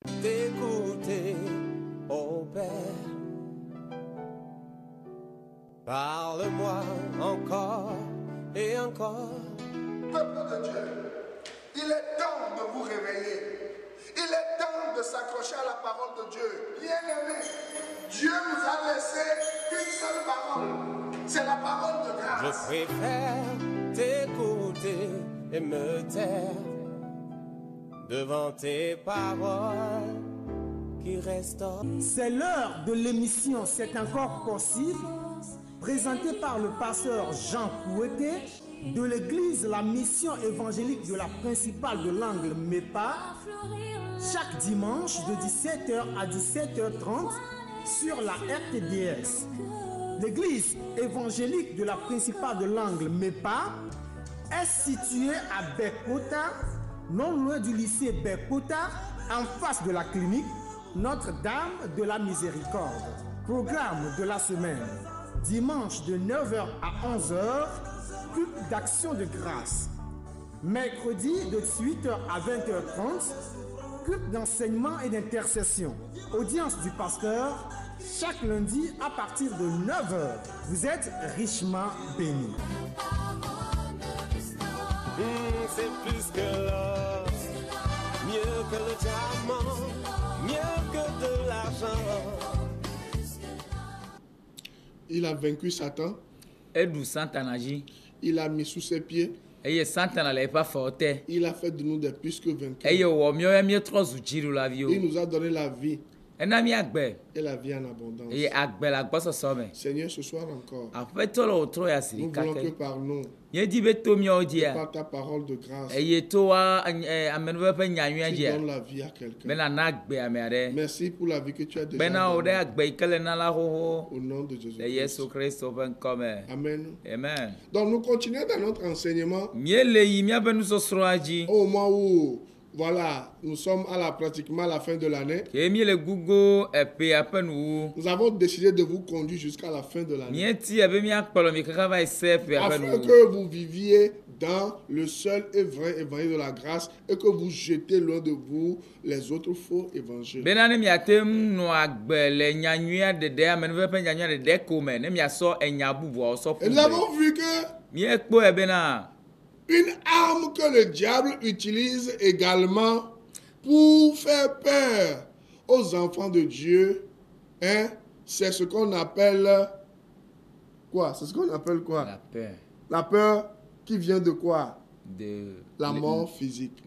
D'écouter, ô Père, parle-moi encore et encore. Peuple de Dieu, il est temps de vous réveiller. Il est temps de s'accrocher à la parole de Dieu. Bien-aimé, Dieu nous a laissé qu'une seule parole. C'est la parole de grâce. Je préfère t'écouter et me taire devant tes paroles qui restaurent. C'est l'heure de l'émission C'est encore possible, présentée par le pasteur Jean Kouété de l'église La Mission évangélique de la principale de l'Angle MEPA, chaque dimanche de 17h à 17h30 sur la RTDS. L'église évangélique de la principale de l'Angle MEPA est située à Bekota, non loin du lycée Bekota, en face de la clinique Notre-Dame de la Miséricorde. Programme de la semaine: dimanche de 9h à 11h, culte d'action de grâce. Mercredi de 18h à 20h30, culte d'enseignement et d'intercession. Audience du pasteur chaque lundi à partir de 9h. Vous êtes richement bénis. C'est plus que l'or, mieux que le diamant, mieux que de l'argent. Il a vaincu Satan. Il a mis sous ses pieds. Il a fait de nous des plus que vainqueurs. Il nous a donné la vie. Et la vie en abondance. Seigneur, ce soir encore, nous voulons que par nous, par ta parole de grâce, qui donne la vie à quelqu'un. Merci pour la vie que tu as déjà donnée. Au nom de Jésus-Christ. Amen. Amen. Donc nous continuons dans notre enseignement au moment où nous sommes pratiquement à la fin de l'année. Nous avons décidé de vous conduire jusqu'à la fin de l'année, afin que vous viviez dans le seul et vrai évangile de la grâce et que vous jetez loin de vous les autres faux évangiles. Et nous avons vu que une arme que le diable utilise également pour faire peur aux enfants de Dieu, c'est ce qu'on appelle quoi? C'est ce qu'on appelle quoi? La peur. La peur qui vient de quoi? De la mort physique.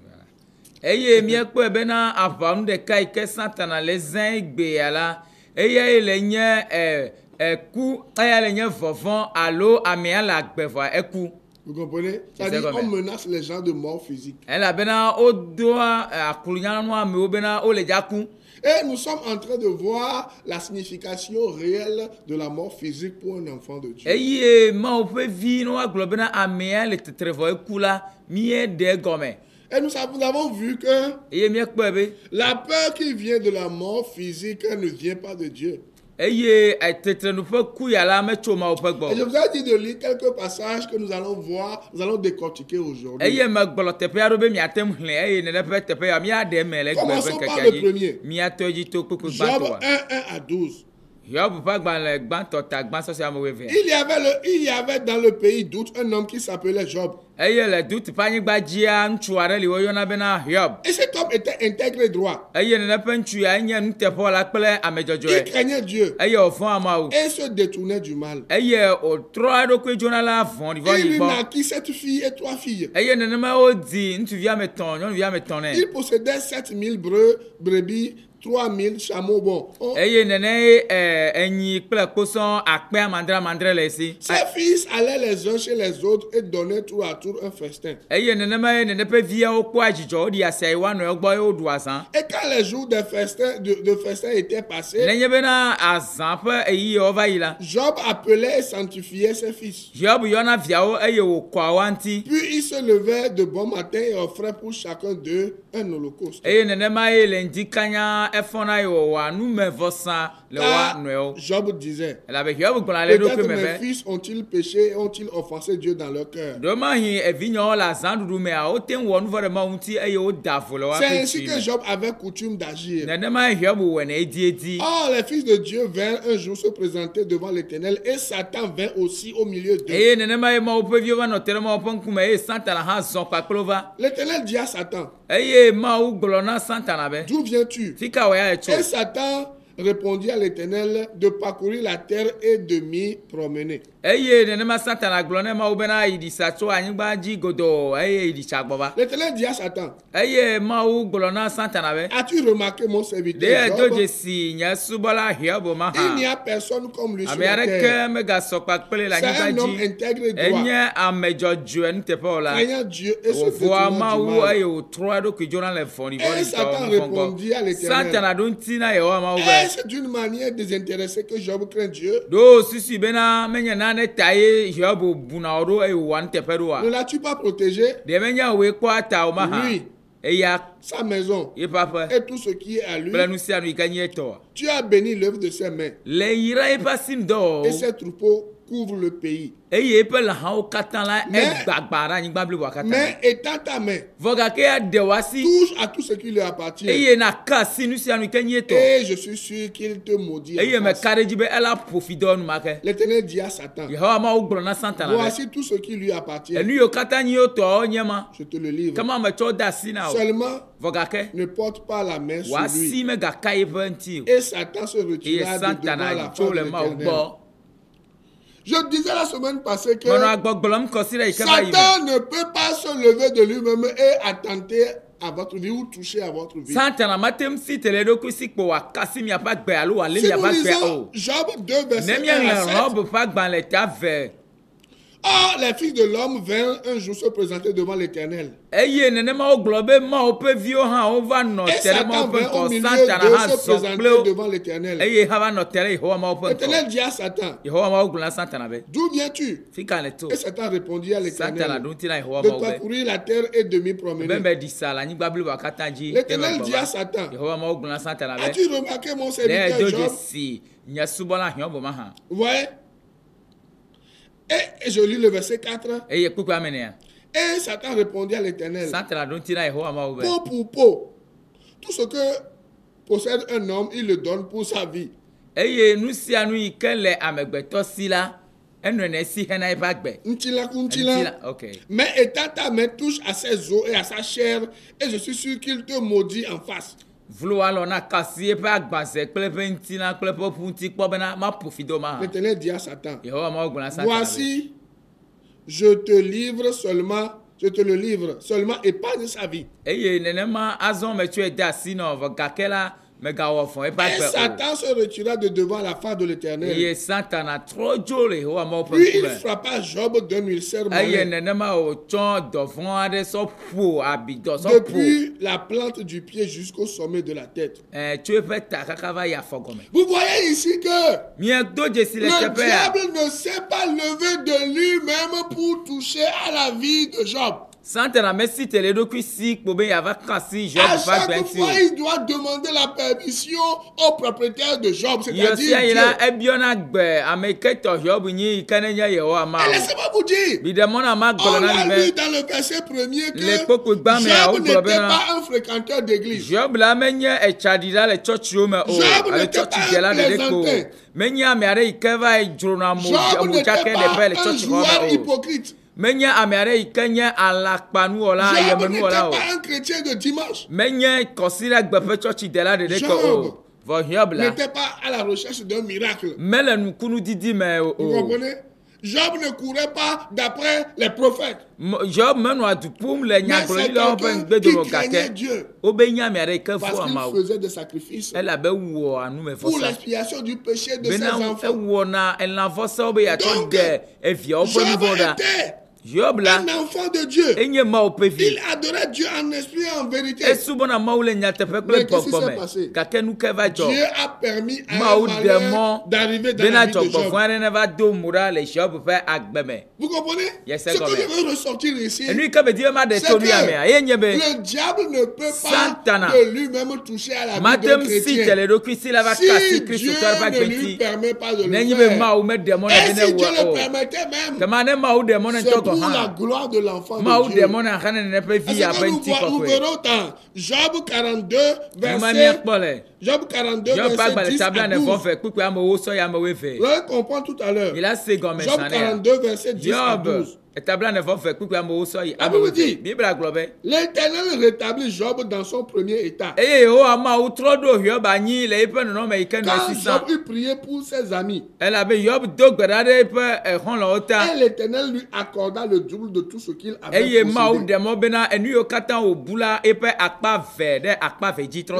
Vous comprenez? C'est-à-dire qu'on menace les gens de mort physique. Et nous sommes en train de voir la signification réelle de la mort physique pour un enfant de Dieu. Et nous avons vu que la peur qui vient de la mort physique ne vient pas de Dieu. Et je vous ai dit de lire quelques passages que nous allons voir, nous allons décortiquer aujourd'hui. Commençons par le premier. Job 1, 1 à 12. Il y avait dans le pays d'Out un homme qui s'appelait Job. Et cet homme était intègre et droit. Il craignait Dieu et se détournait du mal. Il lui naquit 7 filles et 3 filles. Il possédait 7000 brebis, 3000 chameaux bons. Ses fils allaient les uns chez les autres et donnaient tour à tour un festin. Et quand les jours de festin étaient passés, Job appelait et sanctifiait ses fils. Puis il se levait de bon matin et offrait pour chacun d'eux un holocauste. Car Job disait, peut-être mes fils ont-ils péché, ont-ils offensé Dieu dans leur cœur? C'est ainsi que Job avait coutume d'agir. Or, les fils de Dieu vinrent un jour se présenter devant l'Éternel et Satan vint aussi au milieu d'eux. L'Éternel dit à Satan, d'où viens-tu? Et Satan répondit à l'Éternel de parcourir la terre et de m'y promener. L'Éternel dit à Satan, as-tu remarqué mon serviteur Job? Il n'y a personne comme lui sur la terre. C'est un homme intègre et droit, craignant Dieu et se détournant du mal. Et Satan répondit à l'Éternel, est-ce d'une manière désintéressée que Job craint Dieu? Ne l'as-tu pas protégé? Lui, sa maison et tout ce qui est à lui. Tu as béni l'œuvre de ses mains. Et ses troupeaux couvrent le pays. Mais étends ta main, touche à tout ce qui lui appartient. Et je suis sûr qu'il te maudit. L'Éternel dit à Satan, voici tout ce qui lui appartient. Je te le livre. Seulement, ne porte pas la main sur lui. Et Satan se retira de devant la face de l'Éternel. Je disais la semaine passée que Satan ne peut pas se lever de lui-même et attenter à votre vie ou toucher à votre vie. Si nous lisons Job 2, verset 1 à 7, or, les fils de l'homme vinrent un jour se présenter devant l'Éternel. Et Satan vint au milieu d'eux se présenter devant l'Éternel. L'Éternel dit à Satan, d'où viens-tu? Et Satan répondit à l'Éternel, de parcourir la terre et de m'y promener. L'Éternel dit à Satan, as-tu remarqué mon serviteur Job? Ouais. Et je lis le verset 4. Et Satan répondit à l'Éternel, peau pour peau, tout ce que possède un homme, il le donne pour sa vie. Mais étant ta main touche à ses os et à sa chair, et je suis sûr qu'il te maudit en face. L'Éternel dit à Satan, voici, je te le livre seulement épargne sa vie. Et Satan se retira de devant la face de l'Éternel. Puis il frappa Job d'un ulcère malin. Depuis la plante du pied jusqu'au sommet de la tête. Vous voyez ici que le diable ne s'est pas levé de lui-même pour toucher à la vie de Job. À chaque fois, il doit demander la permission au propriétaire de Job, c'est-à-dire Dieu. Et laissez-moi vous dire, on a lu dans le verset premier que Job n'était pas un fréquenteur d'église. Job n'était pas un plaisantin. Job n'était pas un joueur hypocrite. Job n'était pas un chrétien de dimanche. Job n'était pas à la recherche d'un miracle. Vous comprenez? Job ne courait pas d'après les prophètes. Mais c'est quelqu'un qui craignait Dieu. Parce qu'il faisait des sacrifices pour l'expiation du péché de ses enfants. Donc, Job était un enfant de Dieu. Il adorait Dieu en esprit et en vérité. Mais qu'est-ce qui s'est passé? Dieu a permis à un malheur d'arriver dans la vie de Job. Vous comprenez? Ce que je veux ressortir ici, c'est que le diable ne peut pas de lui-même toucher à la vie d'un chrétien. Si Dieu ne lui permet pas de le faire, et si Dieu le permettait même, c'est pour la gloire de l'enfant de Dieu. Est-ce que nous verrons dans Job 42, verset 10 à 12. Vous allez comprendre tout à l'heure. Job 42, verset 10 à 12. La Bible dit, l'Éternel rétablit Job dans son premier état. Quand Job eut prié pour ses amis, et l'Éternel lui accorda le double de tout ce qu'il avait possédé.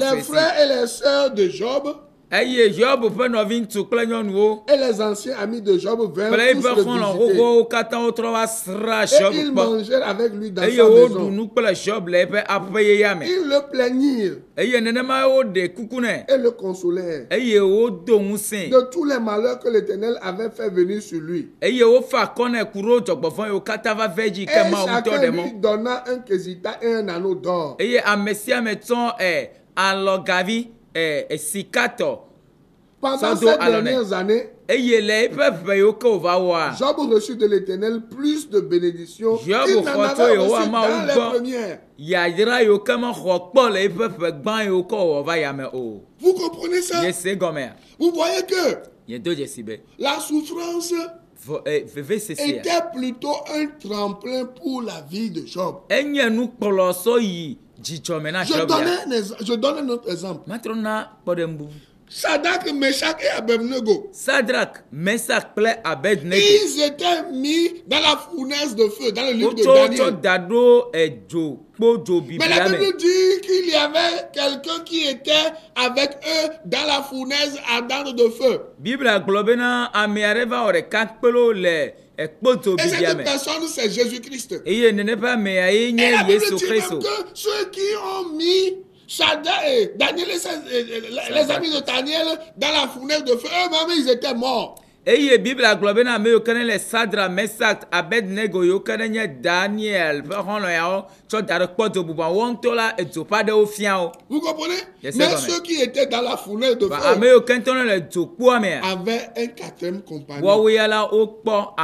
Les frères et les sœurs de Job et les anciens amis de Job vinrent tous le visiter. Et ils mangèrent avec lui dans sa maison. Ils le plaignirent et le consolèrent de tous les malheurs que l'Éternel avait fait venir sur lui. Et chacun lui donna un quesita et un anneau d'or. Pendant ces dernières années, Job reçut de l'Éternel plus de bénédictions qu'il n'en avait reçu dans les premières. Vous comprenez ça? Vous voyez que la souffrance était plutôt un tremplin pour la vie de Job. Je donne un autre exemple. Shadrach, Meshach et Abednego. Ils étaient mis dans la fournaise de feu, dans le livre de Daniel. Mais la Bible dit qu'il y avait quelqu'un qui était avec eux dans la fournaise ardente de feu. Et cette personne, c'est Jésus-Christ. Et la Bible dit même que ceux qui ont mis Shadrach, Daniel et les amis de Daniel dans la fournaise de feu, eux-mêmes ils étaient morts. Eye Biblia gblɔ bena ame yiwo ke ne le Sadra, Mesak, Abednego yiwo ke ne nye Daniel ƒe xɔlɔ̃ yawo tsɔ da ɖe kpɔdo bubua wo ŋutɔ la edzo ƒe aɖewo fia wo. Vous comprenez? Mais ceux qui étaient dans la fournaise de feu ame yiwo ke ŋutɔ ne le dzokpoa mea avaient un quatrième compagnon. Woawo ya la wokpɔ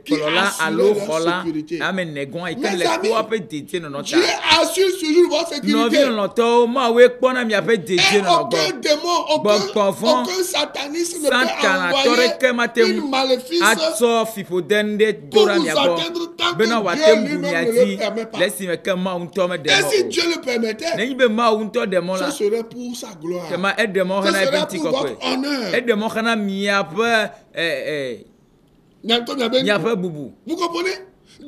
kplɔla alo xɔla ame negɔa yi ke le kpoa ƒe dedie nɔnɔ ta. Dieu assure toujours votre sécurité. Nɔvi lɔlɔtɔwo mawoe kpɔna miaƒe dedie nɔnɔ gbɔ. Aucun démon, aucun satanisme ne peut envoyer une maléfice atsɔ fiƒode ɖe do ɖa mia gbɔ bena wòate ŋu mia dzi le esime ke Mawu ŋutɔ me ɖe Et si mɔ Dieu le permettait, nenyi be Mawu ŋutɔ ɖe mɔ la ce serait pour sa gloire. kema eɖe mɔ Ce hena eƒe serait ŋuti pour votre kɔkɔe honneur. eɖe mɔ hena miaƒe miaƒe bubu. Vous comprenez?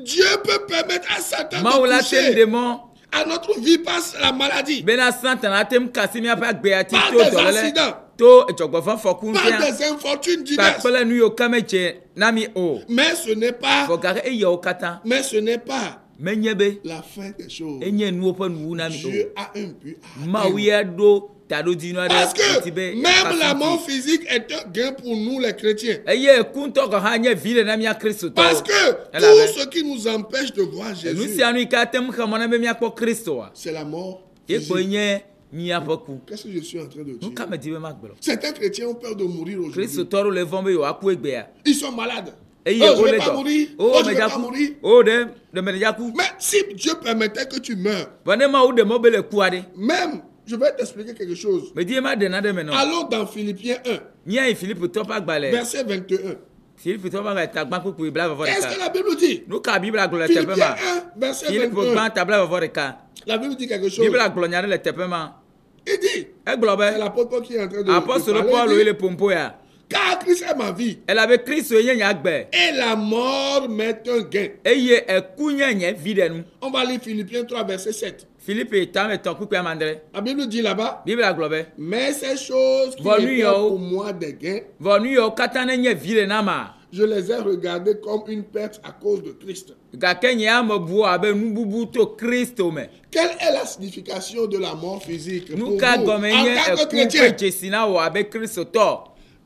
Dieu peut permettre à Satan Mawu de la te toucher ɖe mɔ à notre vie par la maladie, bena Satana ate ŋu kasi miaƒe agbea ti par to des dɔléle accidents, to edzɔgbɔfɔ fɔku par ŋutia des infortunes diverses. kpakple nu yiwo ke medze na mi o Mais ce n'est pas, vɔ gake eyawo katã mais ce n'est pas menye be la fin des choses. enye nuwo ƒe nuwu na mi Dieu o a un but à Mawu atteindre. ya ɖo taɖodinu aɖe Parce ŋuti que be même la mort yeakasi ŋuti. physique est un gain pour nous les chrétiens. Eye kuntɔ gɔ hã nye vi ɖe na mía kristotɔwo. Parce que Elabe. tout ce qui nous empêche de voir Nu Jésus, sia nu yi ke ate ŋu xe mɔ na be míakpɔ Kristoa c'est la mort ye kpoe physique. nye míaƒe ku. Qu'est-ce que je suis en train de Nu dire? ka me di be magblɔ? Certains chrétiens ont peur de mourir aujourd'hui. Kristotɔ ɖewo le vɔ̃ be yewoaku egbea. Ils sont malades. Eye Oh, je wole vais pas dɔ. mourir. O Oh, je vais pas medzaku. mourir. O ɖe medzaku. Mais si Dieu permettait que tu meurs, Vɔ ne Mawu ɖe mɔ be le kua ɖe. même, je vais t'expliquer quelque chose. Medi ma ɖe na ɖe me nɔ. Allons dans Philippiens 1, Míayi Filipitɔ ƒe agbalẽ. verset 21. Filipitɔ ƒe agbalẽ tagba kpukpui blavevɔ Qu'est-ce que ɖeka. la Bible dit? Nu ka Biblia gblɔ le teƒe Philippiens ma? 1, verset Filipo 21. gbã ta blavevɔ ɖeka. La Bible dit quelque chose. Biblia gblɔ nya ɖe le teƒe ma. Il dit, Egblɔ c'est be l'apôtre Paul qui est en train de apɔstolo parler, Paul il yi dit, le pompo ya. car Christ est ma vie Elabe Kristo nye nye agbe. et la mort m'est un gain. Eye eku nye nye vi ɖe nu. On va lire Philippiens 3, verset 7. Philippe est en étant coupé à mandre. La Bible dit là-bas, Bible a globé. mais ces choses qui Venu étaient yo. pour moi des gains, Venu yo katane nye vile nama. je les ai regardées comme une perte à cause de Christ. Gakenye amebu abe nububu to Kristo me. Quelle est la signification de la mort physique pour vous, Nuka en gomenye tant que ekupe chrétien? jesina wo abe Kristo to.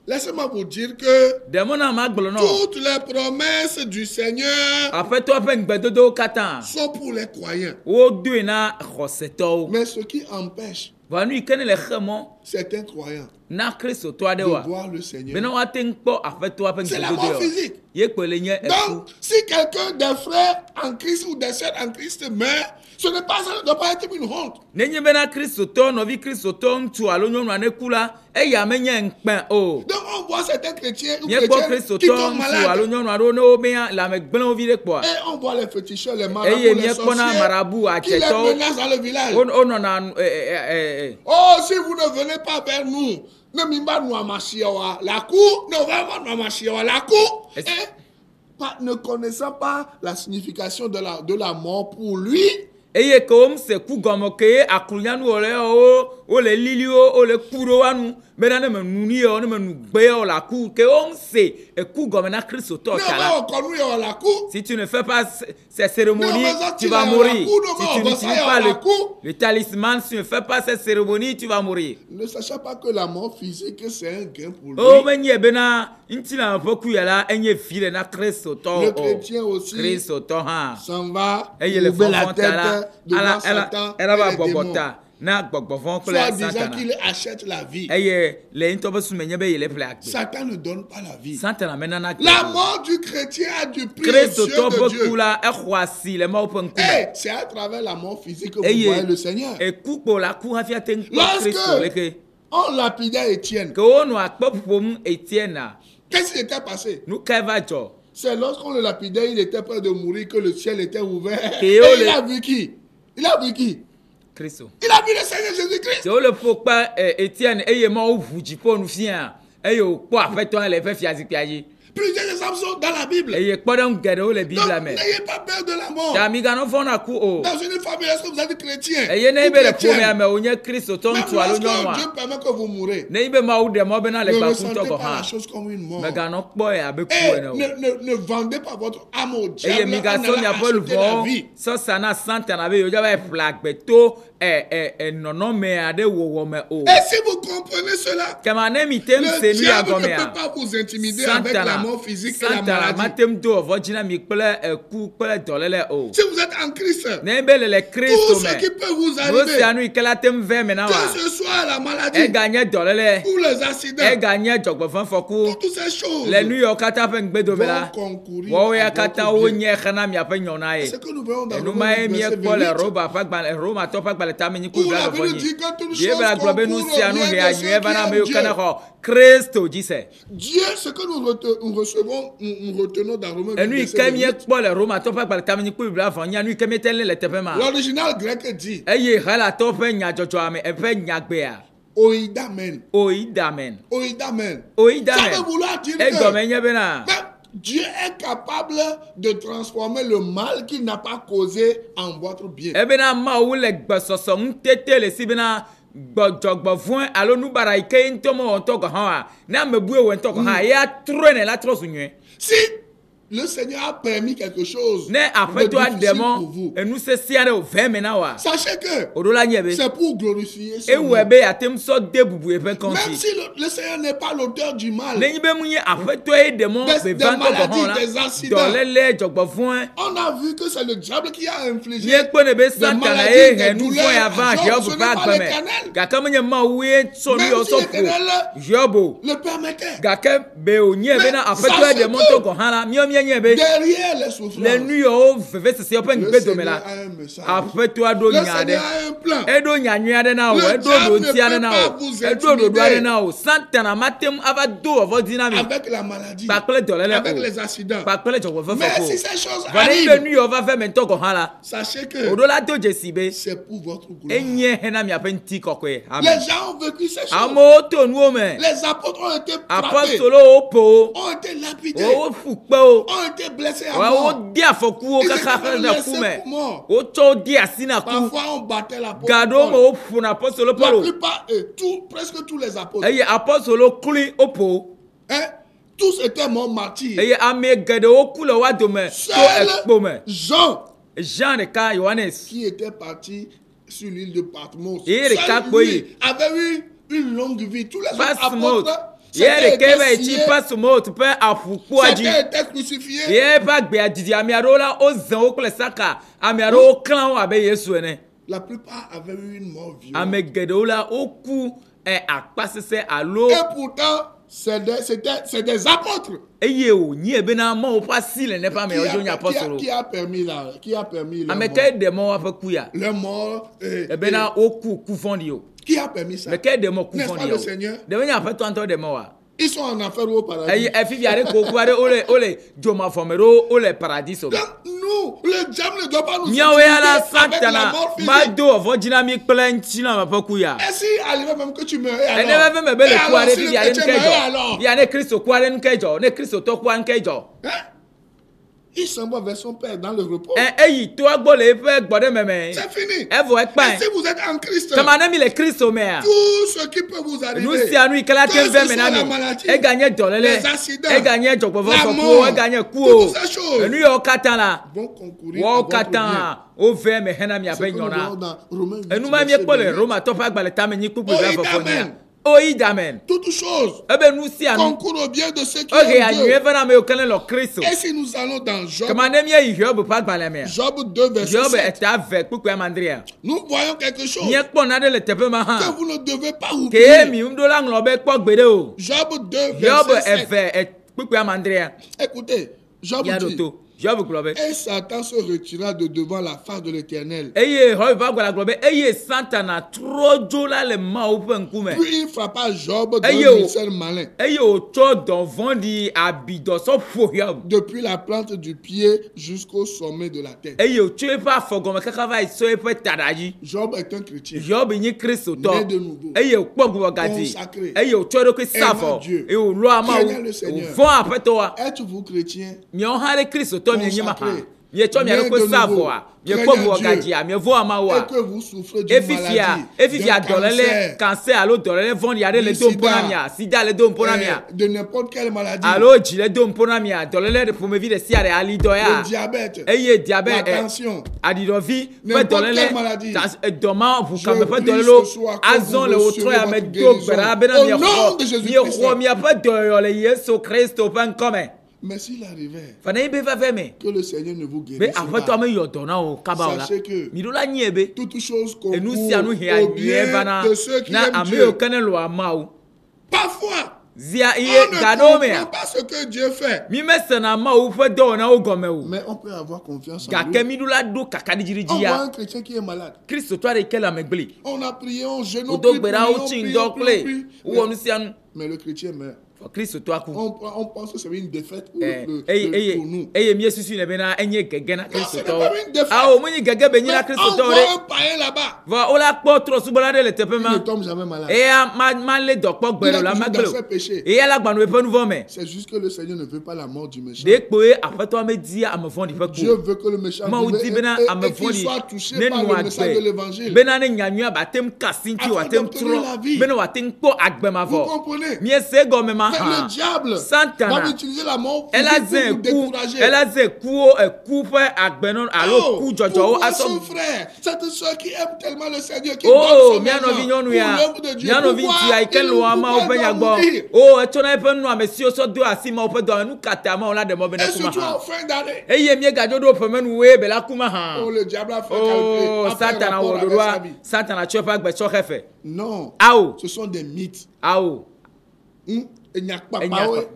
Laissez-moi vous dire que Demona maglo no. toutes les promesses du Seigneur Après toi pe ngbedodo katan. sont pour les croyants. Wo duina khoseto. Mais ce qui empêche Venu ikene le khemo certains croyants na Kristo to de adewa. voir le Seigneur, Bena wa tenkpo après toi pe c'est la mort ngbedodo. physique. Ye pele nye eku. Donc, si quelqu'un des frères en Christ ou des sœurs en Christ meurt, ce n'est pas, ça ne doit pas être une honte. Nenye bena Kristo to novi Kristo to ntu alo nyonu anekula eya menye nkpen o. Donc, on voit certains chrétiens ou Nye kpo chrétiennes Kristo qui to tombent ntu alo malades. nyonu alo ne obenya la me gblen ovi de kpo. Et on voit les féticheurs, les marabouts, Eye les mie kpona marabu sorciers qui les acheto. menacent dans le village. Onona Oh, si vous ne venez pas vers nous, ne mimba nous amashiawa la cour, ne vraiment nous amashiawa la cour. Et ne connaissant pas la signification de la mort pour lui, eye kom se ku gomo ke akunyanu ole lili ole kuro wanu bena ne menuni ne menu gbe la ku ke om se e ku gomo na Kristo to ne chala. va reconnu la cour. Si tu ne fais pas ces cérémonies, Non, tu vas mourir. Si tu va n'utilises pas le talisman, si tu ne fais pas ces cérémonies, tu vas mourir. Ne sachant pas que la mort physique, c'est un gain pour lui. Oh, mais n'y bena intina beaucoup yala enye file na Kristo to. Le chrétien aussi Kristo to ha. s'en va, Eye le ouvrir la fond tête la devant Satan elle va et les démons. bobota na gbogbofon ko Soit la disant Satan. qu'il achète la vie. Eye le into besu menye be yele plak. Satan ne donne pas la vie. Satan mena na. La mort du chrétien a du prix aux Kristo yeux to de Dieu. beaucoup la e khwasi le ma open ku. Et c'est à travers la mort physique que vous voyez le Seigneur. E kupo la ku ha fia ten Kristo leke. Lorsque on lapidait Étienne, Que on a pom Etienne. qu'est-ce qui était passé? Nous kavajo. C'est lorsqu'on le lapidait, il était près de mourir, que le ciel était ouvert. Et Et on il le- a vu qui? Il a vu qui? Kristo. Il a vu le Seigneur Jésus-Christ. C'est le faut pas Etienne eye ma o vuji po nu fia. Eye o po afet toi le fait fiazi piaji. Plusieurs exemples sont dans la Bible. Eye podon gede o le Donc, Bible amen. n'ayez pas peur de la mort. Ta mi gano fona ku o. Dans une famille, est-ce que vous êtes chrétien? Eye ne Ou be le chrétienne? pome ame onye Kristo ton Même tu alo lorsque nyonwa. Dieu permet que vous mourrez, Ne ibe ma o de mo be na le ne gba kun ressentez to go pas ha. la chose comme une mort. Me gano po e abe ku Et ene o. ne vendez pas votre âme au Eye diable mi en ga so allant nya pol acheter la vo. vie. So sana santa na be yo ja ba flag beto nono me ade wo me o. Et si vous comprenez cela, Kama ne mi tem se le nu diable ne agomea. peut pas vous intimider avec la mort physique et la Santana maladie. matem do vojina mi kple ku kple dolele o. Si vous êtes en Christ, Ne be le tout Kristo ce qui me. peut vous Mo se arriver, anu ikela tem ve me na wa. que ce soit la E maladie ganye dolele. ou les E accidents, ganye jogbofan foku. toutes ces choses Le New York kata pe ngbedo me la. vont concourir Wo à ya votre kata o bien. nye khana mi ape nyona e. C'est ce que nous voyons dans E nu Romains ma e 8, mi verset e pole 28. roba fa gba Roma to fa gba le tame ni ku Où bla la go Bible voni. dit que toutes Ye choses bla globe nu concourent si au anu bien he de anyu ceux e qui bana me aiment o kana Dieu. ko Kristo jise. Dieu, ce que nous recevons, nous retenons dans Romains 8, Enu verset ikemi e 28. pole Roma to fa gba le tame ni ku bla voni anu ikemi tele le tepe ma. L'original grec dit Eye hala to fe nya jojo ame e fe nya gbe a. oidamen. Oidamen. Oidamen. Oidamen. Ça veut vouloir dire E que gome nye bena. même Dieu est capable de transformer le mal qu'il n'a pas causé en votre bien. E bena ma wu le gbesoso ntete le si bena gbɔdzɔgbɔ vɔn alo nubara yi ke ntɔmɔ wɔntɔ gɔ hã wa ne amebu ewe ntɔ gɔ hã ya trɔ ne la trɔ su nyuie. Si le Seigneur a permis quelque chose Ne de aƒetɔ difficile aɖemɔ pour vous, enu sesi aɖe o vɛ me na wa. sachez que O ɖo la nye be. c'est pour glorifier son Ewɔe nom. be yate sɔ de bubu eƒe Même kɔnti. si le Seigneur n'est pas l'auteur du mal, Ne nyi be mu nye aƒetɔ ye ɖemɔ Des bevantɔ gɔ maladies, des hã accidents. la dɔlele dzɔgbɔ vɔn. on a vu que c'est le diable qui a infligé Nye kpe ne be des satana maladies, ye des hɛ nu douleurs vɔn ya à va Job. Hiob Ce ƒe n'est pas agbe me. l'Éternel. Gake menye Mawu ye sɔ nu Même yɔ si sɔ l'Éternel ƒo Hiob o. le permettait. Gake be o nye Mais be na aƒetɔ sachez ye ɖemɔ que tɔ gɔ hã la miɔ nye be. Derrière les Le souffrances, nu yawo veve sese ƒe le ŋgbe dome la Seigneur a un message. aƒetɔa ɖo Le nya Seigneur aɖe a un plan. eɖo nya nyui aɖe na wo Le eɖo diable ɖoti ne aɖe peut na pas wo vous eɖo ɖoɖo intimider. aɖe na wo satana mate ŋu ava do vɔvɔ di na mi Avec la maladie, kpakple dɔléle avec les o accidents. kpakple dzɔgbɔfefe Mais ko si ces choses vɔ ne yi be arrivent, nu yawo va fɛ me ŋutɔ gɔ hã la sachez o que ɖo la do dzesi be c'est pour votre gloire. enye hena miaƒe ŋuti kɔkɔe amen Les gens ont vécu ces choses. amewo to nuwo me Les apôtres ont été frappés, apɔstolowo po ont été lapidés, wo fu kpe o ont été blessés à wa mort. o di afɔku o Ils kaka étaient na laissés ku mɛ pour mort. o tsɔ di asi na ku Parfois, on battait l'apôtre gado Paul. me o ƒo na apɔstolo La Paul plupart, presque tous les apôtres, eye apɔstolo kuli o ƒo hein, tous étaient morts martyrs. eye ame geɖewo ku le wa dome to ekpo Seul me Jean, Jean ɖeka Yohanes qui était parti sur l'île de Patmos, Et les quatre seul lui pays. avait eu une longue vie. Tous les autres Pasmos apôtres, ye ɖeke va c'était etsi sciés, Pasmos ƒe aƒukua dzi c'était été crucifiés. ye ƒe agbea didi ame aɖewo la wo zẽ wo kple saka ame aɖewo klã wo abe Yesu ene La plupart avaient eu une mort violente. ame geɖewo la woku akpasese alo Et pourtant, c'est des apôtres. eye wònyi bena Mawu ƒe asi le neƒe amewo dzi wonye apɔstolo Qui a permis leur ame mort? ke ɖe mɔ woaƒe ku ya Leur mort. ebena woku ku vɔ̃ɖi o Qui a permis ça? me ke ɖe mɔ ku N'est-ce pas vɔ̃ɖi le o Seigneur? ɖe menye aƒetɔ ŋutɔ ɖe mɔ wa Ils sont en enfer ou au paradis. eye efifi aɖe ko ku aɖe wole dzomavɔme ɖo wole paradiso me Donc, nous, le diable ne doit pas nous miawo ya la avec la satana mort physique. mado avɔ dzi na mi kple ŋutilã ƒe ku ya Et si arrivait même que tu meurais ene alors? veve me be le Et ku alors, aɖe si le fifi aɖe chrétien nuke meurait dzɔ alors? ya ne kristo ku aɖe nuke dzɔ ne kristotɔ kua nuke dzɔ Hein? Il s'en va vers son père dans le repos. eyi toa gbɔ le eƒe gbɔɖeme C'est fini. evɔ Et ekpae si vous êtes en Christ, kama ne mi le kristo mea tout ce qui peut vous nu arriver, sia nu yi ke la que te ce ve me soit na la mi maladie, eganye dɔléle les accidents, eganye dzɔgbevɔ la fɔkuwo mort, eganye kuwo toutes ces choses enu yawo katã la vont concourir à wɔwo votre bien. katã wove me hena C'est miaƒe que nous nyɔna voyons dans Romains 8, enu ma verset miekpɔ le 28. romatɔ ƒe agbalẽ tame nyi kpukpu Oh, va amen. fɔfɔnyia oyi damen Toutes choses ebe nu sia nu concourent au bien de ceux qui ohe aiment anyuie Dieu. vena ame yiwo ke ne lɔ kristo Et si nous allons dans Job, kama ne míeyi hiob ƒe agbalẽ mea Job 2, verset hiob 7, eta ve kpukpu amandria nous voyons quelque chose míekpɔ naɖe le teƒe ma que hã vous ne devez pas ke oublier. mi ŋuɖola ŋlɔ be kpɔ gbeɖe o Job 2, hiob verset 7. eve kpukpu amandria Écoutez, Job ya ɖo dit, to hiob gblɔ be et Satan se retira de devant la face de l'Éternel. eye hiob ƒe agbalẽ gblɔ be eye satana trɔ dzo la le mawo ƒe ŋkume Puis il frappa Job Eye d'un o- missel malin. eye wòtsɔ dɔvɔ̃ɖi abidɔsɔ ƒo hiob Depuis la plante du pied jusqu'au sommet de la tête. eye wòtso eƒe afɔgɔme kaka va yi sɔ eƒe taɖa dzi Job est un chrétien. hiob nye Né kristotɔ de nouveau. eye wòkpɔ gubɔ gadi Consacré. eye wòtsɔ eɖokui sa Aimant afɔ Dieu. eye wòlɔ amawo Craignant le Seigneur. wòvɔ̃ aƒetɔ wa Êtes-vous chrétien? miawo hã ɖe kristotɔ mienye ma hã Consacré. mietsɔ mia Né ɖokui de sa nouveau. afɔa miekpɔ Craignant gubɔ Dieu. gadia mievɔ̃ amawoa Et que vous souffrez d'une maladie, efifia d'un dɔléle cancer, cancer alo dɔléle vɔ̃ɖi aɖe le du do ŋpo na sida, mia sida le do ŋpo na mia de n'importe quelle maladie, alo dzi le do ŋpo na mia dɔléle ɖe ƒomevi ɖe sia ɖe ali dɔ le ya diabète, eye la diabète tension, aɖiɖɔvi ƒe N'importe dɔléle quelle maladie. dɔma ʋukame ƒe Je prie dɔlélewo ce soir que azɔ vous le recevez wotrɔ ya me votre do guérison. gbe ɖa bena Au nom de Jésus miexɔ Christ. miaƒe dɔyɔyɔ le Yesu Kristo ƒe ŋkɔme mais s'il arrivait fana yi be veve me que le Seigneur ne vous be guérisse aƒetɔa pas, meyɔ dɔ na wo kaba o la sachez que miɖo la nyie be toutes choses enu sia nu concourent hea au nyuie bien vana de ceux qui na aiment ame Dieu. yiwo ke ne lɔ amawo Parfois, zia on iye ne gaɖewo comprend mea pas ce que Dieu fait, mi mesena mawu ƒe dɔwɔnawo gɔme o mais on peut avoir confiance en gake lui. miɖo la ɖo kakaɖidziri On dzi voit ya un chrétien qui est malade. kristotɔ aɖe yi ke le amegble On a prié, on jeûne, on wodo prie, gbe ɖa on wotsi prie, ŋdɔ on prie, on prie. kple wowɔ nu sia nu Mais le chrétien meurt. fɔ kristotɔa ku On pense que c'est une défaite pour, pour nous. eye míesusu ne bena enye gege na ce n'est kristotɔwo pas une défaite. awo menye gege be nyi Mais na on kristotɔwo voit ɖe un païen là-bas. vɔ wola kpɔ trɔsubɔla ɖe le teƒe Il ne ma tombe jamais malade. eya malé dɔkpɔ gbe Il ɖe est la toujours magble dans o ses péchés. eya la gbanu eƒe nu vɔ me C'est juste que le Seigneur ne veut pas la mort du méchant. ɖekpoe aƒetɔa medi ame vɔ̃ɖi ƒe Dieu ku veut que le méchant mawu vive di bena ame et qu'il vɔ̃ɖi soit touché ne par nu le message de agbe l'évangile. bena ne nyanyua bate ŋu ka asi ŋuti Afin wate ŋu d'obtenir la vie. trɔ bena wate ŋu kpɔ agbe Vous mavɔ comprenez? miese gɔme ma Mais hã le diable Satan va utiliser la mort ela physique zẽ pour vous ku décourager. ela zẽ kuwo eku ƒe agbenɔ alo ku dzɔdzɔwo pourquoi asɔ son frère, cette soeur qui aime tellement le Seigneur, qui o donne son mia argent nɔvi nyɔnu pour ya l'œuvre de Dieu, mia nɔvi pourquoi ŋutsu ya yi ke le wɔ amawo ƒe pourquoi il doit nyagbɔ mourir? o etsɔ na eƒe nu ame siwo sɔ do asi mawo ƒe dɔ nu katã mawo la ɖe mɔ be ne Et kuma surtout en hã fin d'année. eye miegadzo ɖo ƒemenuwoe be la kuma hã Oh, le diable a fait o calculer. a fait satana rapport wɔ avec sa ɖoɖoa vie. satana tsɔ eƒe agbetsɔ xefe Non, awo ce sont des mythes. awo Il n'y a pas Enyakpa.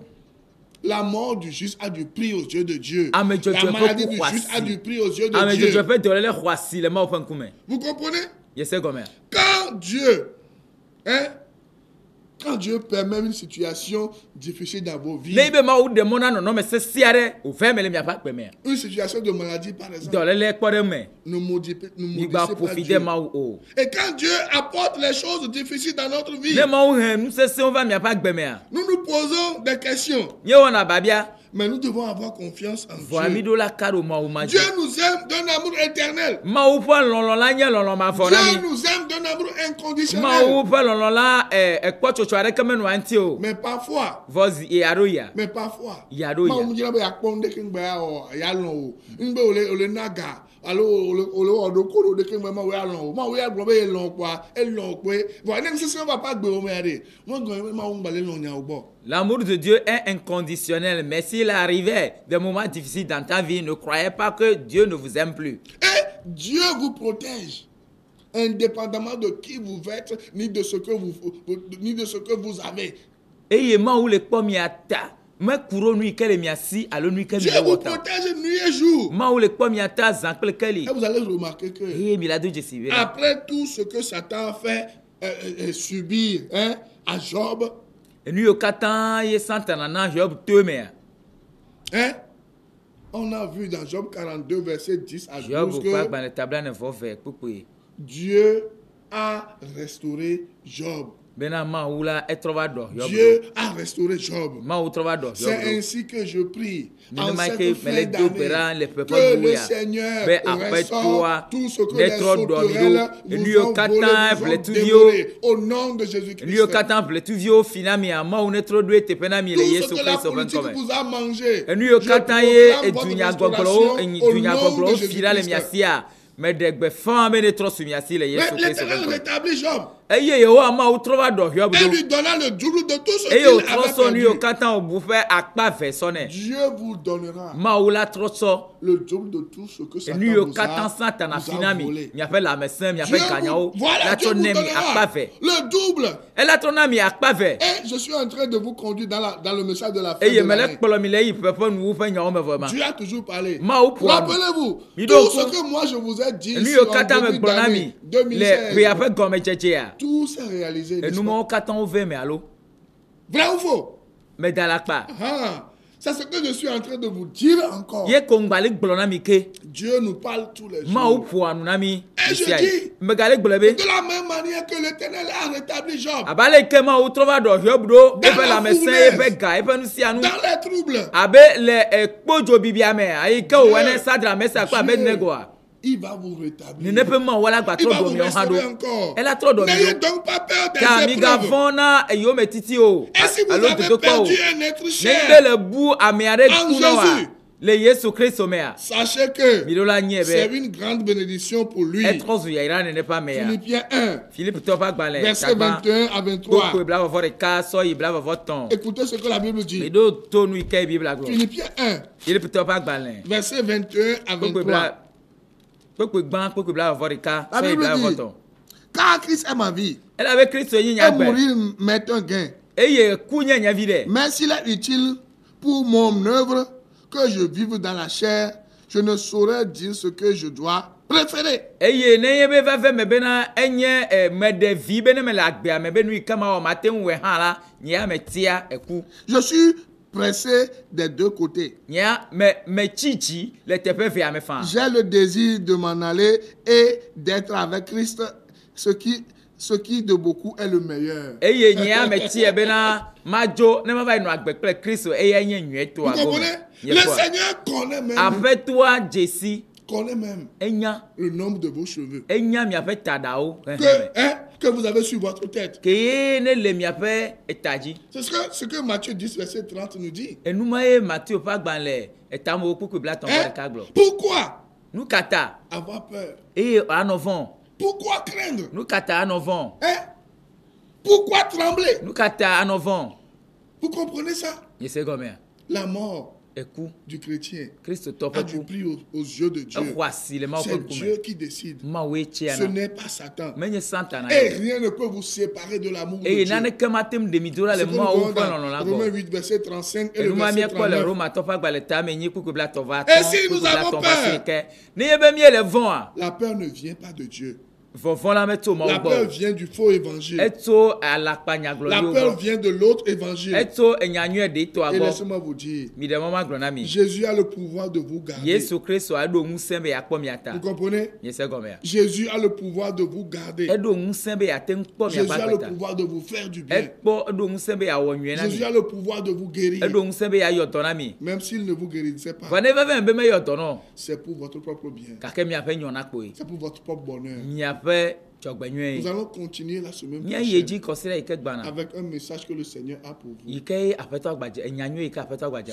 La mort du juste a du prix aux yeux de Dieu. Ame La dzɔdzɔe ƒe maladie ku du xɔ juste a asi du prix aux yeux de ame Dieu. dzɔdzɔe ƒe dɔléle xɔ asi le mawo ƒe ŋkume Vous comprenez? yese gɔmea Quand Dieu, hein, quand Dieu permet une situation difficile dans vos vies, ne yi be mawu ɖe mɔ na nɔnɔme sesi aɖe wòve me le miaƒe agbe mea une situation de maladie par exemple, dɔléle kpɔ ɖe me ne maudissez migba pas ƒofi Dieu. ɖe mawu o Et quand Dieu apporte les choses difficiles dans notre vie, ne mawu he nu sesẽwo va miaƒe agbe mea nous nous posons des questions. míewɔna babia Mais nous devons avoir confiance en Vɔ mi Dieu. do la ka do ma wo ma Dieu dzi. nous aime d'un amour éternel. Ma wo ƒe lɔlɔ la nye lɔlɔ ma vɔ na Dieu mi. nous aime d'un amour Ma inconditionnel. wo ƒe lɔlɔ la ekpɔtsotso aɖeke menɔ eŋuti o. Mais parfois, Vɔ zi ya ɖo ya. mais parfois, Ya ɖo ma ya. wo dzra be yakpɔ ŋdeke ŋgbe ya lɔ o. Ŋgbe ole naga alo ole wɔ ɖo ko ɖo ɖeke ŋgbe ma wo ya lɔ o. Ma wo ya gblɔ be ye lɔ kpoa elɔ kpoe. Vɔ ne sese va pas gbe wo me ya de. Mo gɔn ma wo ŋgba le lɔ nya o gbɔ. L'amour de Dieu est inconditionnel, mais s'il arrivait des moments difficiles dans ta vie, ne croyez pas que Dieu ne vous aime plus. Et Dieu vous protège. Indépendamment de qui vous êtes, ni de ce que vous avez. Eye ma wo le kpɔ mia ta, me kuro nui ke le mia si alo nui ke mi Dieu le vous wɔ ta. protège nuit et jour. Ma wo le kpɔ mia ta zã kple keli. Et vous allez remarquer que Eye mi la do dzesi be. après tout ce que Satan a fait subir à Job, Enu yiwo katã ye Satana na Job to mea. on a vu dans Job 42, verset 10 à 12 Job ƒe que agbalẽ tabla ne vɔ ve kpukpui. Dieu a restauré Job. Bena Mawu la etrɔ va ɖɔ Job Dieu ɖo. a restauré Job. Mawu trɔ va ɖɔ Job C'est ɖo. ainsi que je prie en Nenema cette ke fin mele do gbe ɖa d'année le ƒeƒe que le buya Seigneur be aƒetoa restaure tout ce que les netrɔ ɖɔ mi sauterelles ɖo. Enu vous yiwo ont volé, katã vous ont ʋletuviwo dévoré au nom de enu yiwo Jésus-Christ. katã ʋletuviwo fi na mia Mawu netrɔ ɖoe teƒe na mi le Tout Yesu ce que la Kristo ƒe politique ŋkɔme. vous a mangé, Enu yiwo je katã ye proclame votre edunyagbɔgblɔwo restauration au nom dunyagbɔgblɔwo de fi ɖa le mia Jésus-Christ. sia meɖe gbe fã be netrɔ su mia si le Yesu Mais Kristo ƒe l'Éternel ŋkɔme. rétablit Job Eye Yehowa Mawu trɔ va ɖɔ Job et ɖo. lui donna le double de tout ce Eye qu'il wòtrɔ avait sɔ nu yiwo perdu. katã wòbu ƒe akpa ve sɔ nɛ. Dieu vous donnera Mawu la trɔ sɔ le double de tout ce que Satan enu yiwo vous katã a, Satana vous fi a na mi volé. miaƒe lãmesẽ Dieu miaƒe ganyawo voilà, la Dieu trɔ vous nɛ mi akpa donnera ve. le double. Ela trɔ na mi akpa ve. Et je suis en train de vous conduire dans le message de la fin Eye de mele l'année. kplɔ mi le yi ƒe nuwo ƒe nyawo me vɔ ma. Dieu a toujours parlé. Mawu ƒoa nu. Rappelez-vous, Mi tout ɖo ce ŋku. que moi je vous ai dit Enu ici yiwo en katã me début gblɔ na d'année mi le ƒea 2016, ƒe gɔmedzedzea. tout s'est réalisé. n'est-ce Enu pas? mawo katã wo ve me alo. Vrai ou faux? Meda la kpa. Ah, c'est ce que je suis en train de vous dire encore. Ye ko ŋgbali gblɔ na mi ke. Dieu nous parle tous les Mawu jours. ƒoa nu na mi. Et je sia dis- yi. Megale gblɔ be. De la même manière que l'Éternel a rétabli Job Abe ale ke Mawu trɔ va ɖɔ Job ɖo Dans eƒe la lãmesẽ fournaise. eƒe ga eƒe nu sia nu. dans les troubles. Abe le kpodzo bibia me ayi ke wòwɔ ne Sadra Mesak kple Abednegoa. Il va vous rétablir. Nene ƒe Mawu la gba Il trɔ va ɖɔ vous miawo hã restaurer ɖo. encore. Ela trɔ ɖɔ mi N'ayez ɖo. donc pas peur des Ka mi épreuves. gavɔ̃ na eyome titi o. Et si vous Alo avez dodokpɔ o. perdu un être Ne cher, be le bu ame aɖe En ku na wa Jésus. le Yesu Kristo mea. sachez que Mi ɖo la nyie c'est be une grande bénédiction pour lui. etrɔ zu yayra nene ƒe amea. Philippiens 1, Philippe tɔ ƒe agbalẽ verset 21 à 23. kpokpoe blavɔvɔ ɖeka sɔ yi blavɔvɔ tɔn. Écoutez ce que la Bible Mi dit. ɖo to nu yi ke Bibla gblɔ. Philippiens 1, Philippe tɔ ƒe agbalẽ. verset 21 à 23. Kpokpoe gbã kpokpoe blavɔvɔ ɖeka La sɔ yi Bible blavɔvɔ dit, tɔn. car Christ est ma vie, Elabe Kristo yi et nyagbe mourir m'est un gain. eye ku nye nye vi ɖe. Mais s'il est utile pour mon œuvre que je vive dans la chair, je ne saurais dire ce que je dois préférer. Eye ne ye be veve me bena enye meɖevi be ne me le agbea me be nu yi ke ma wɔ mate ŋu wɔe hã la nye ya me tia eku. Je suis pressé des deux côtés. Nye ya me tsi dzi le teƒe vea me fã. J'ai le désir de m'en aller et d'être avec Christ, ce qui de beaucoup est le meilleur. Eye nye ya me tia bena madzo ne ma va yi nɔ agbe kple Kristo eye nye nyuietɔ Vous agome. comprenez? Le Seigneur connaît même, Aƒetoa dzesi enya le nombre de vos cheveux. enya miaƒe taɖawo. Que vous avez sur votre tête. Ke ne le miaƒe eta dzi. C'est ce que Matthieu 10, verset 30 nous dit. Enuma ye Matthieu ƒe agbalẽ etamewo kpukpui bla tɔn ɖeka gblɔ. Pourquoi Nu ka ta avoir peur? eye anɔ vɔ̃. Pourquoi craindre? Nu ka ta anɔ vɔ̃. Pourquoi trembler? Nu ka ta anɔ vɔ̃. Vous comprenez ça? Nye se gɔmea. La mort Eku du chrétien Kristo tɔ a ƒe du ku. prix aux yeux de Dieu. Exɔ asi le Mawu ƒe C'est Dieu ŋkume. qui décide. Mawu ye tsia Ce na. n'est pas Satan. Menye Satana Et ye. rien ne peut vous séparer de l'amour de Eye Dieu. naneke mate mu ɖe mi do la C'est le ce que nous Mawu voyons ƒe lɔlɔ la dans Romains gbɔ. 8, verset 35 et le Enuma verset miekpɔ le 39. Romatɔ ƒe agbalẽ ta me nyi kpukpui bla tɔ va Et tɔn si nous kpukpui bla avons tɔn va peur? si ke. Ne ye be miele vɔ̃a La peur ne vient pas de Dieu. La peur vient du faux évangile. La peur vient de l'autre évangile. Et laissez-moi vous dire, Jésus a le pouvoir de vous garder. Vous comprenez? Jésus a le pouvoir de vous garder. Jésus a le pouvoir de vous faire du bien. Jésus a le pouvoir de vous guérir. Même s'il ne vous guérissait pas, c'est pour votre propre bien. C'est pour votre propre bonheur. Nous allons continuer la semaine prochaine avec un message que le Seigneur a pour vous. Si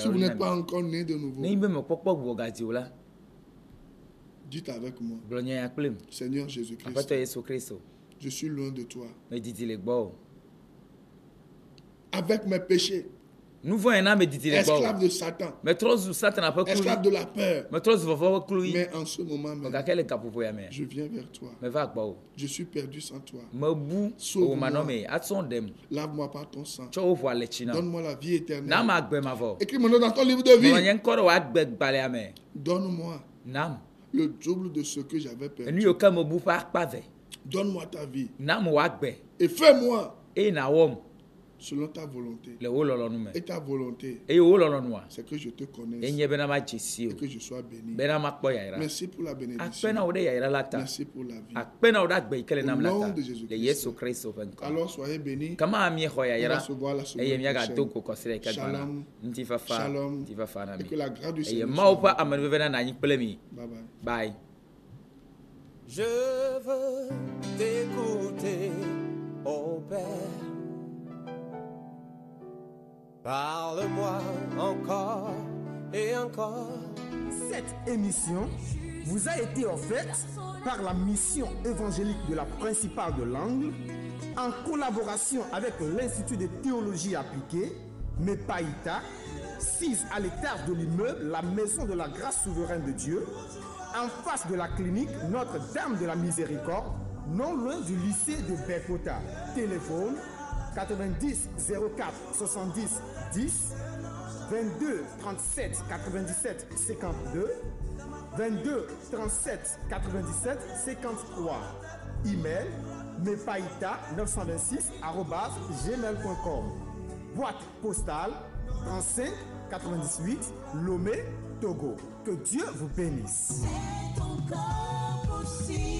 vous n'êtes pas encore né de nouveau, dites avec moi, Seigneur Jésus-Christ, je suis loin de toi. Avec mes péchés, esclave de Satan, esclave de la peur, mais en ce moment même, je viens vers toi. Je suis perdu sans toi. Sauve-moi. Lave-moi par ton sang. Donne-moi la vie éternelle. Écris mon nom dans ton livre de vie. Donne-moi le double de ce que j'avais perdu. Donne-moi ta vie. Et fais-moi selon ta volonté. Et ta volonté, c'est que je te connaisse et que je sois béni. Merci pour la bénédiction. Merci pour la vie. Au nom de Jésus-Christ. Alors soyez bénis. On va se voir la semaine prochaine. Shalom. Shalom. Et que la grâce du Seigneur soit avec vous. Bye bye. Bye. Je veux t'écouter, ô Père. Parle-moi encore et encore. Cette émission vous a été offerte par la mission évangélique de la Principale de l'Angle en collaboration avec l'Institut de théologie appliquée, MEPAITA, 6 à l'étage de l'immeuble La Maison de la Grâce Souveraine de Dieu, en face de la clinique Notre-Dame de la Miséricorde, non loin du lycée de Bekota. Téléphone 90 04 70 10 22 37 97 52 22 37 97 53. Email mepaita926@gmail.com. Boîte postale 35 98 Lomé, Togo. Que Dieu vous bénisse. C'est encore possible.